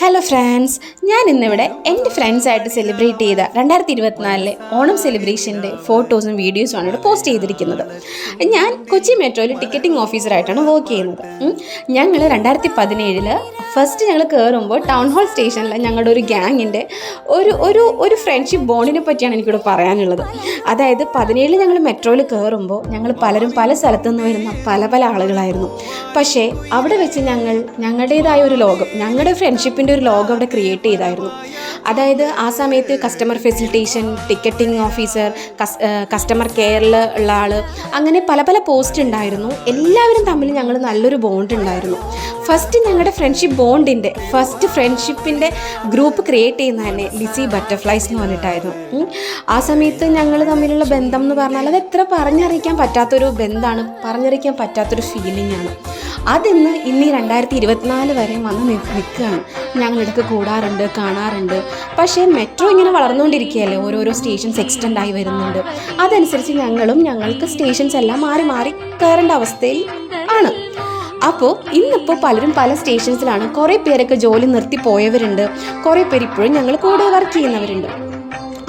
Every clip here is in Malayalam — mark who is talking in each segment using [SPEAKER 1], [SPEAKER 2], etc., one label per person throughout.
[SPEAKER 1] ഹലോ ഫ്രണ്ട്സ്, ഞാൻ ഇന്നിവിടെ എൻ്റെ ഫ്രണ്ട്സായിട്ട് സെലിബ്രേറ്റ് ചെയ്ത 2024 ഓണം സെലിബ്രേഷൻ്റെ ഫോട്ടോസും വീഡിയോസുമാണ് ഇവിടെ പോസ്റ്റ് ചെയ്തിരിക്കുന്നത്. ഞാൻ കൊച്ചി മെട്രോയിൽ ടിക്കറ്റിംഗ് ഓഫീസറായിട്ടാണ് വർക്ക് ചെയ്യുന്നത്. ഞങ്ങൾ 2017 ഫസ്റ്റ് ഞങ്ങൾ കയറുമ്പോൾ ടൗൺ ഹാൾ സ്റ്റേഷനിൽ ഞങ്ങളുടെ ഒരു ഗ്യാങ്ങിൻ്റെ ഒരു ഫ്രണ്ട്ഷിപ്പ് ബോണ്ടിനെ പറ്റിയാണ് എനിക്കിവിടെ പറയാനുള്ളത്. അതായത് 17 ഞങ്ങൾ മെട്രോയിൽ കയറുമ്പോൾ ഞങ്ങൾ പലരും പല സ്ഥലത്തു നിന്ന് വരുന്ന പല ആളുകളായിരുന്നു. പക്ഷേ അവിടെ വെച്ച് ഞങ്ങളുടേതായ ഒരു ലോകം, ഞങ്ങളുടെ ഫ്രണ്ട്ഷിപ്പിൻ്റെ ഒരു ലോകം അവിടെ ക്രിയേറ്റ് ചെയ്തായിരുന്നു. അതായത് ആ സമയത്ത് customer facilitation, ticketing officer, customer കെയറിൽ ഉള്ള ആൾ, അങ്ങനെ പല പോസ്റ്റ് ഉണ്ടായിരുന്നു. എല്ലാവരും തമ്മിൽ ഞങ്ങൾ നല്ലൊരു ബോണ്ട് ഉണ്ടായിരുന്നു. ഫസ്റ്റ് ഞങ്ങളുടെ ഫ്രണ്ട്ഷിപ്പിൻ്റെ ഗ്രൂപ്പ് ക്രിയേറ്റ് ചെയ്യുന്ന തന്നെ ലിസി ബട്ടർഫ്ലൈസ് എന്ന് പറഞ്ഞിട്ടായിരുന്നു. ആ സമയത്ത് ഞങ്ങൾ തമ്മിലുള്ള ബന്ധം എന്ന് പറഞ്ഞാൽ അത് എത്ര പറഞ്ഞറിയിക്കാൻ പറ്റാത്തൊരു ബന്ധമാണ്, പറഞ്ഞറിയിക്കാൻ പറ്റാത്തൊരു ഫീലിംഗ് ആണ്. അതിന്ന് 2024 വരെ വന്ന് നിൽക്കുകയാണ്. ഞങ്ങളിടയ്ക്ക് കൂടാറുണ്ട്, കാണാറുണ്ട്. പക്ഷേ മെട്രോ ഇങ്ങനെ വളർന്നുകൊണ്ടിരിക്കുകയല്ലേ, ഓരോരോ സ്റ്റേഷൻസ് എക്സ്റ്റെൻഡ് ആയി വരുന്നുണ്ട്. അതനുസരിച്ച് ഞങ്ങൾക്ക് സ്റ്റേഷൻസ് എല്ലാം മാറി കയറേണ്ട അവസ്ഥയിൽ ആണ്. അപ്പോൾ ഇന്നിപ്പോൾ പലരും പല സ്റ്റേഷൻസിലാണ്. കുറേ പേരൊക്കെ ജോലി നിർത്തി പോയവരുണ്ട്, കുറേ പേര് ഇപ്പോഴും ഞങ്ങൾ കൂടെ വർക്ക് ചെയ്യുന്നവരുണ്ട്.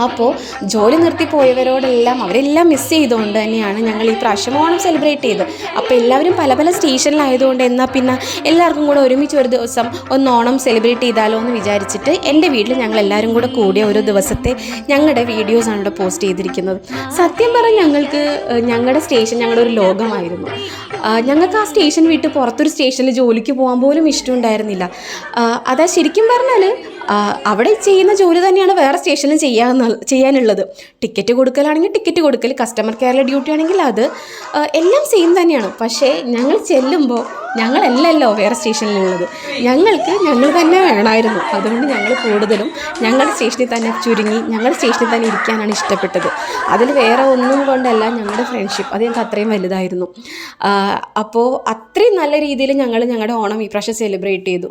[SPEAKER 1] അപ്പോൾ ജോലി നിർത്തി പോയവരോടെല്ലാം അവരെല്ലാം മിസ് ചെയ്തുകൊണ്ട് തന്നെയാണ് ഞങ്ങൾ ഈ പ്രാവശ്യം ഓണം സെലിബ്രേറ്റ് ചെയ്തത്. അപ്പോൾ എല്ലാവരും പല സ്റ്റേഷനിലായതുകൊണ്ട് എന്നാൽ പിന്നെ എല്ലാവർക്കും കൂടെ ഒരുമിച്ച് ഒരു ദിവസം ഒന്ന് ഓണം സെലിബ്രേറ്റ് ചെയ്താലോ എന്ന് വിചാരിച്ചിട്ട് എൻ്റെ വീട്ടിൽ ഞങ്ങൾ എല്ലാവരും കൂടെ കൂടിയ ഒരു ദിവസത്തെ ഞങ്ങളുടെ വീഡിയോസാണ് ഇവിടെ പോസ്റ്റ് ചെയ്തിരിക്കുന്നത്. സത്യം പറഞ്ഞാൽ ഞങ്ങളുടെ സ്റ്റേഷൻ ഞങ്ങളുടെ ഒരു ലോകമായിരുന്നു. ഞങ്ങൾക്ക് ആ സ്റ്റേഷൻ വിട്ട് പുറത്തൊരു സ്റ്റേഷനിൽ ജോലിക്ക് പോകാൻ പോലും ഇഷ്ടമുണ്ടായിരുന്നില്ല. അതാ ശരിക്കും പറഞ്ഞാൽ അവിടെ ചെയ്യുന്ന ജോലി തന്നെയാണ് വേറെ സ്റ്റേഷനിൽ ചെയ്യാനുള്ളത്. ടിക്കറ്റ് കൊടുക്കലാണെങ്കിൽ ടിക്കറ്റ് കൊടുക്കൽ, കസ്റ്റമർ കെയറിലെ ഡ്യൂട്ടി ആണെങ്കിൽ അത് എല്ലാം സെയിം തന്നെയാണ്. പക്ഷേ ഞങ്ങൾ ചെല്ലുമ്പോൾ ഞങ്ങളല്ലല്ലോ വേറെ സ്റ്റേഷനിലുള്ളത്, ഞങ്ങൾ തന്നെ വേണമായിരുന്നു. അതുകൊണ്ട് ഞങ്ങൾ കൂടുതലും ഞങ്ങളുടെ സ്റ്റേഷനിൽ തന്നെ ചുരുങ്ങി ഞങ്ങളുടെ സ്റ്റേഷനിൽ തന്നെ ഇരിക്കാനാണ് ഇഷ്ടപ്പെട്ടത്. അതിൽ വേറെ ഒന്നും കൊണ്ടല്ല, ഞങ്ങളുടെ ഫ്രണ്ട്ഷിപ്പ് അത് ഞങ്ങൾക്ക് അത്രയും വലുതായിരുന്നു. അപ്പോൾ അത്രയും നല്ല രീതിയിൽ ഞങ്ങളുടെ ഓണം ഈ പ്രാവശ്യം സെലിബ്രേറ്റ് ചെയ്തു.